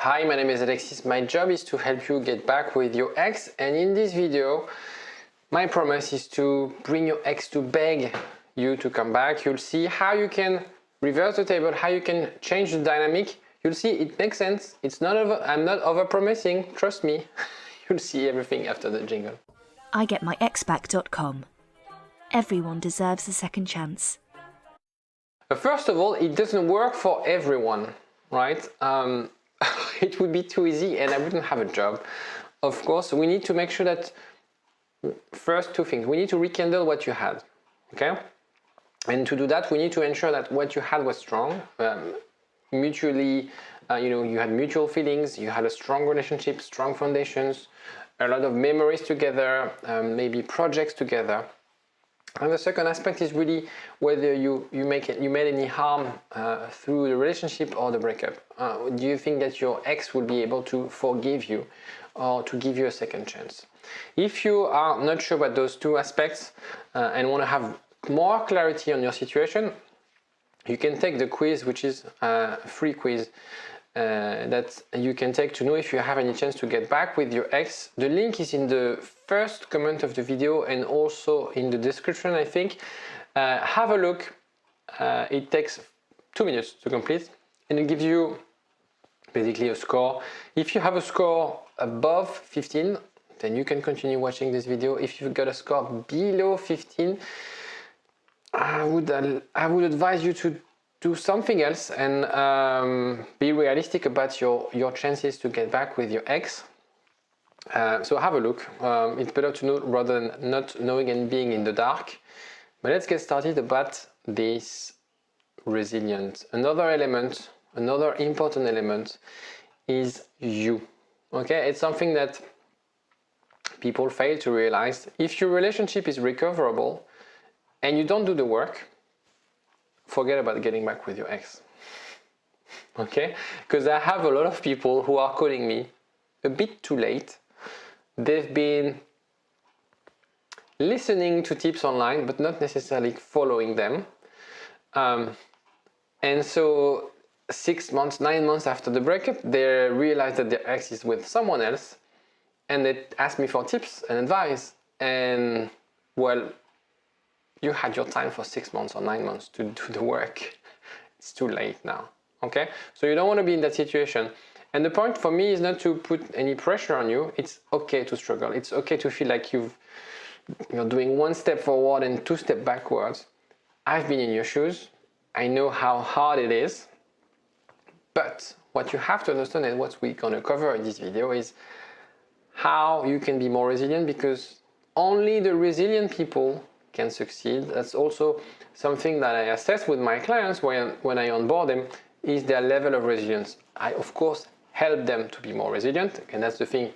Hi, my name is Alexis. My job is to help you get back with your ex, and in this video, my promise is to bring your ex to beg you to come back. You'll see how you can reverse the table, how you can change the dynamic. You'll see it makes sense. I'm not over-promising, trust me. You'll see everything after the jingle. IGetMyExBack.com. Everyone deserves a second chance. First of all, it doesn't work for everyone, right? It would be too easy and I wouldn't have a job. Of course, we need to make sure that, first, two things. We need to rekindle what you had, okay? And to do that, we need to ensure that what you had was strong, mutually, you had mutual feelings, you had a strong relationship, strong foundations, a lot of memories together, maybe projects together. And the second aspect is really whether you made any harm through the relationship or the breakup. Do you think that your ex will be able to forgive you or to give you a second chance? If you are not sure about those two aspects and want to have more clarity on your situation, you can take the quiz, which is a free quiz that you can take to know if you have any chance to get back with your ex. The link is in the first comment of the video and also in the description, I think. Have a look. It takes 2 minutes to complete and it gives you basically a score. If you have a score above 15, then you can continue watching this video. If you've got a score below 15, I would advise you to do something else and be realistic about your chances to get back with your ex. So have a look. It's better to know rather than not knowing and being in the dark. But let's get started about this resilience. Another important element is you. Okay, it's something that people fail to realize. If your relationship is recoverable and you don't do the work, forget about getting back with your ex. Okay? Because I have a lot of people who are calling me a bit too late. They've been listening to tips online, but not necessarily following them. And so 6 months, 9 months after the breakup, they realize that their ex is with someone else. And they ask me for tips and advice. And well, you had your time for 6 months or 9 months to do the work. It's too late now, okay? So you don't want to be in that situation. And the point for me is not to put any pressure on you. It's okay to struggle. It's okay to feel like you're doing 1 step forward and 2 steps backwards. I've been in your shoes. I know how hard it is. But what you have to understand and what we're going to cover in this video is how you can be more resilient, because only the resilient people can succeed. That's also something that I assess with my clients when I onboard them, is their level of resilience. I, of course, help them to be more resilient, and that's the thing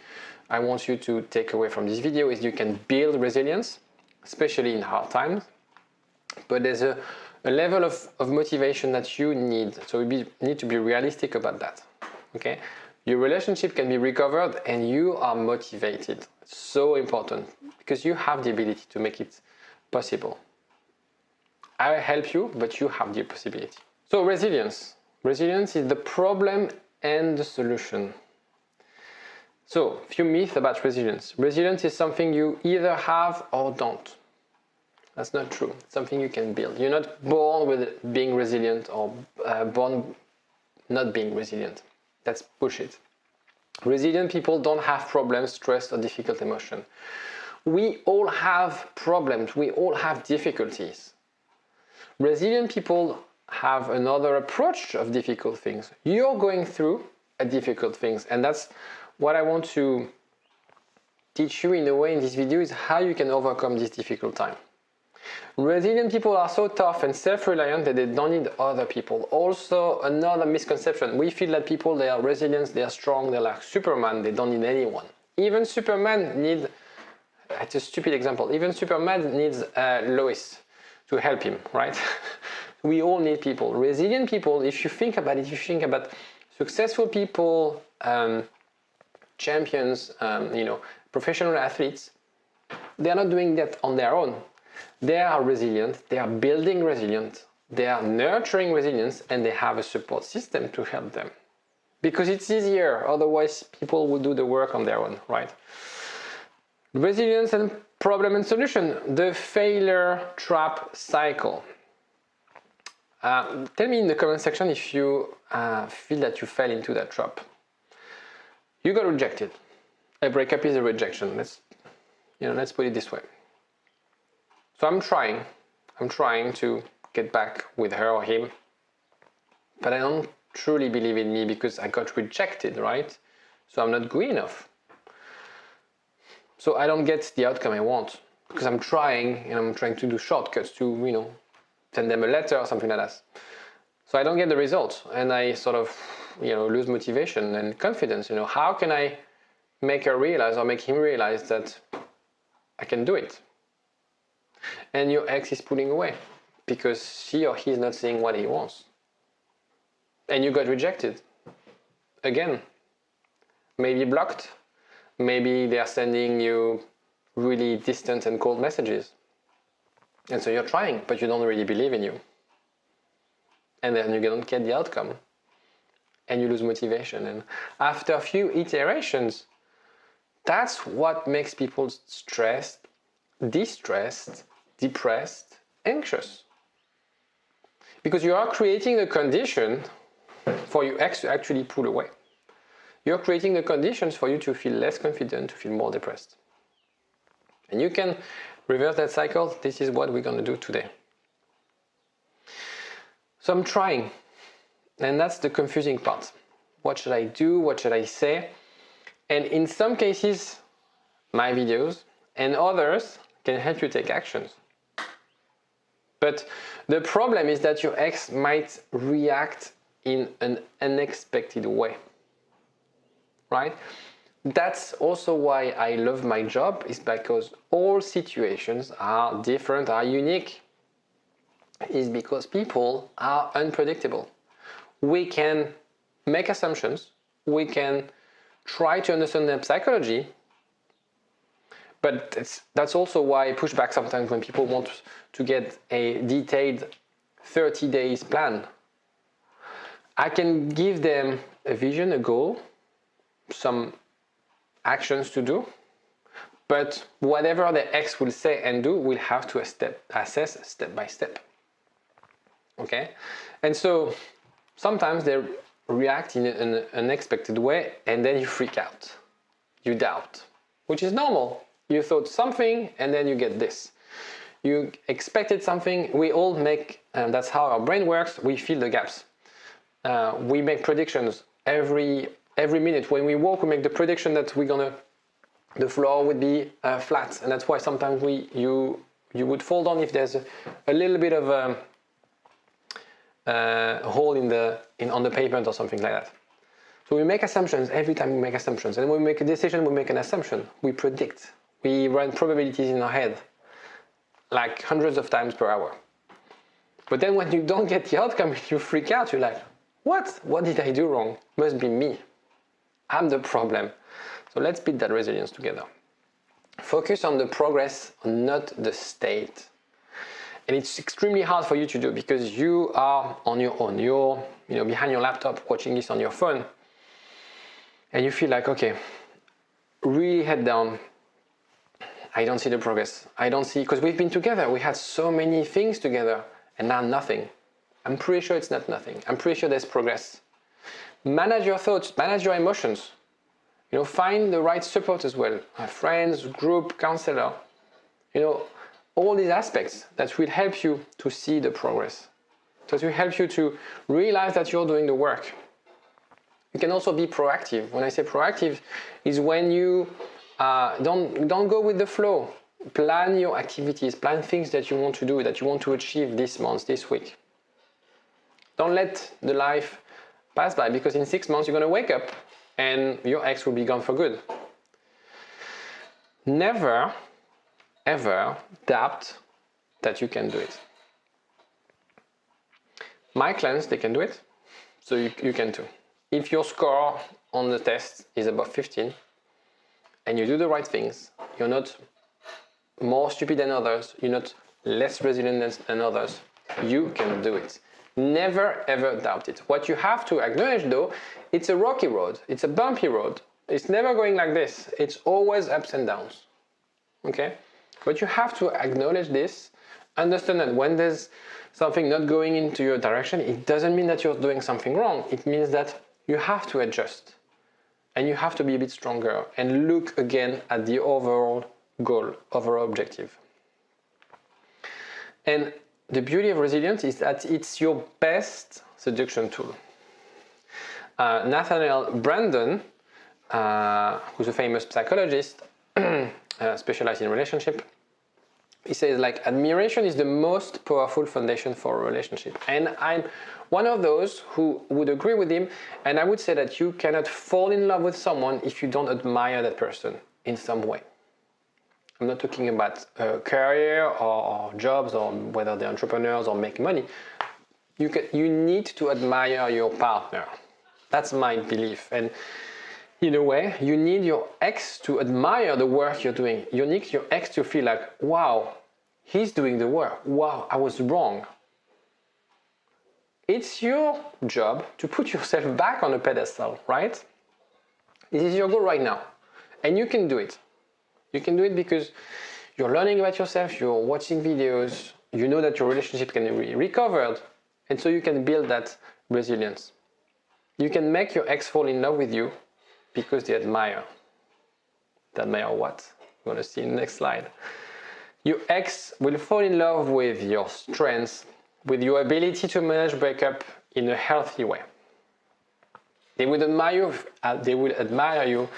I want you to take away from this video, is you can build resilience, especially in hard times, but there's a level of motivation that you need, so you need to be realistic about that, okay? Your relationship can be recovered and you are motivated. It's so important, because you have the ability to make it possible. I help you, but you have the possibility. So resilience. Resilience is the problem and the solution. So, a few myths about resilience. Resilience is something you either have or don't. That's not true. It's something you can build. You're not born with being resilient or born not being resilient. That's bullshit. Resilient people don't have problems, stress, or difficult emotion. We all have problems. We all have difficulties. Resilient people have another approach of difficult things. You're going through a difficult things, and that's what I want to teach you in a way in this video, is how you can overcome this difficult time. Resilient people are so tough and self-reliant that they don't need other people. Also, another misconception. We feel that people, they are resilient, they are strong, they're like Superman, they don't need anyone. Even Superman needs, it's a stupid example, even Superman needs Lois to help him, right? We all need people. Resilient people, if you think about it, if you think about successful people, champions, professional athletes, they are not doing that on their own. They are resilient, they are building resilience, they are nurturing resilience, and they have a support system to help them. because it's easier. Otherwise, people will do the work on their own, right? Resilience and problem and solution, the failure trap cycle. Tell me in the comment section if you feel that you fell into that trap. You got rejected. A breakup is a rejection. Let's put it this way. So I'm trying to get back with her or him, but I don't truly believe in me because I got rejected, right? So I'm not good enough. So I don't get the outcome I want because I'm trying to do shortcuts to, send them a letter or something like that. So I don't get the results and I sort of, lose motivation and confidence. How can I make her realize or make him realize that I can do it? And your ex is pulling away because she or he is not seeing what he wants. And you got rejected. Again, maybe blocked. Maybe they are sending you really distant and cold messages. And so you're trying, but you don't really believe in you. And then you don't get the outcome. And you lose motivation. And after a few iterations, that's what makes people stressed, distressed, depressed, anxious. Because you are creating the condition for your ex to actually pull away. You're creating the conditions for you to feel less confident, to feel more depressed. And you can reverse that cycle. This is what we're going to do today. So I'm trying. And that's the confusing part. What should I do? What should I say? And in some cases, my videos and others can help you take actions. But the problem is that your ex might react in an unexpected way. Right? That's also why I love my job, is because all situations are different, are unique. Is because people are unpredictable. We can make assumptions, we can try to understand their psychology, but that's also why I push back sometimes when people want to get a detailed 30 days plan. I can give them a vision, a goal, some actions to do, but whatever the ex will say and do, we'll have to assess step by step. Okay? And so sometimes they react in an unexpected way and then you freak out. You doubt, which is normal. You thought something and then you get this. You expected something. We all make, and that's how our brain works, we fill the gaps. We make predictions every minute. When we walk, we make the prediction that the floor would be flat, and that's why sometimes you would fall down if there's a little bit of a hole on the pavement or something like that. So we make assumptions every time we make assumptions, and when we make a decision, we make an assumption. We predict. We run probabilities in our head, like hundreds of times per hour. But then when you don't get the outcome, you freak out. You're like, what? What did I do wrong? Must be me. I'm the problem. So let's build that resilience together. Focus on the progress, not the state. And it's extremely hard for you to do because you are on your own. You're behind your laptop watching this on your phone. And you feel like, okay, really head down. I don't see the progress. I don't see, because we've been together. We had so many things together and now nothing. I'm pretty sure it's not nothing. I'm pretty sure there's progress. Manage your thoughts, manage your emotions. Find the right support as well. Friends, group, counselor. All these aspects that will help you to see the progress. That will help you to realize that you're doing the work. You can also be proactive. When I say proactive, is when you don't go with the flow. Plan your activities, plan things that you want to do, that you want to achieve this month, this week. Don't let the life pass by, because in 6 months you're going to wake up and your ex will be gone for good. Never, ever doubt that you can do it. My clients, they can do it, so you can too. If your score on the test is above 15 and you do the right things, you're not more stupid than others, you're not less resilient than others, you can do it. Never ever doubt it. What you have to acknowledge though, it's a rocky road, it's a bumpy road. It's never going like this. It's always ups and downs. Okay? But you have to acknowledge this, understand that when there's something not going into your direction, it doesn't mean that you're doing something wrong. It means that you have to adjust and you have to be a bit stronger and look again at the overall goal, overall objective. And the beauty of resilience is that it's your best seduction tool. Nathaniel Branden, who's a famous psychologist, specialized in relationship, he says like admiration is the most powerful foundation for a relationship. And I'm one of those who would agree with him, and I would say that you cannot fall in love with someone if you don't admire that person in some way. I'm not talking about career or jobs or whether they're entrepreneurs or make money. You need to admire your partner. That's my belief. And in a way, you need your ex to admire the work you're doing. You need your ex to feel like, wow, he's doing the work. Wow, I was wrong. It's your job to put yourself back on a pedestal, right? This is your goal right now. And you can do it. You can do it because you're learning about yourself, you're watching videos, you know that your relationship can be recovered, and so you can build that resilience. You can make your ex fall in love with you because they admire. They admire what? You're going to see in the next slide. Your ex will fall in love with your strengths, with your ability to manage breakup in a healthy way. They will admire you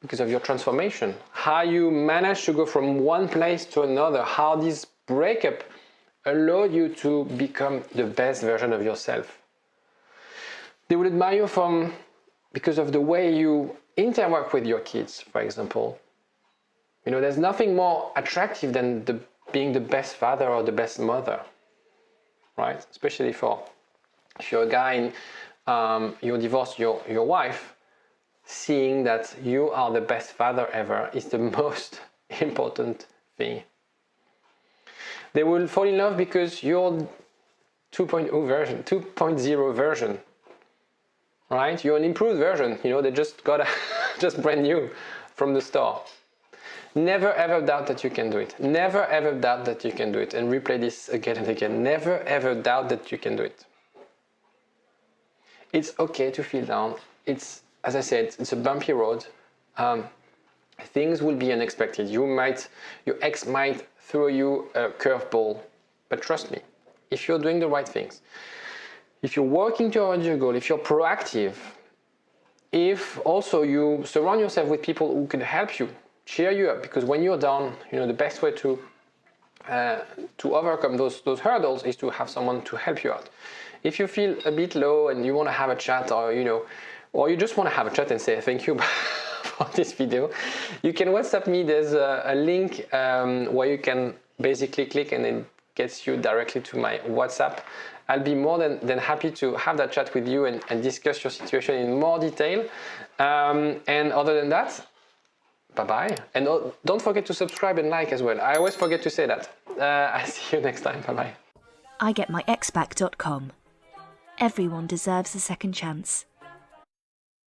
because of your transformation, how you manage to go from one place to another, how this breakup allowed you to become the best version of yourself. They will admire you because of the way you interact with your kids, for example. You know, there's nothing more attractive than being the best father or the best mother, right? Especially if you're a guy and you divorced your wife, seeing that you are the best father ever is the most important thing. They will fall in love because you're 2.0 version, right? You're an improved version. You know, they just got just brand new from the store. Never ever doubt that you can do it. Never ever doubt that you can do it. And replay this again and again. Never ever doubt that you can do it. It's okay to feel down. As I said, it's a bumpy road. Things will be unexpected. Your ex might throw you a curveball, but trust me, if you're doing the right things, if you're working towards your goal, if you're proactive, if also you surround yourself with people who can help you, cheer you up, because when you're down, you know, the best way to overcome those hurdles is to have someone to help you out. If you feel a bit low and you want to have a chat, or you just want to have a chat and say thank you for this video, you can WhatsApp me. There's a link where you can basically click and it gets you directly to my WhatsApp. I'll be more than happy to have that chat with you and discuss your situation in more detail. And other than that, bye-bye. And don't forget to subscribe and like as well. I always forget to say that. I'll see you next time. Bye-bye. IGetMyExBack.com. Everyone deserves a second chance.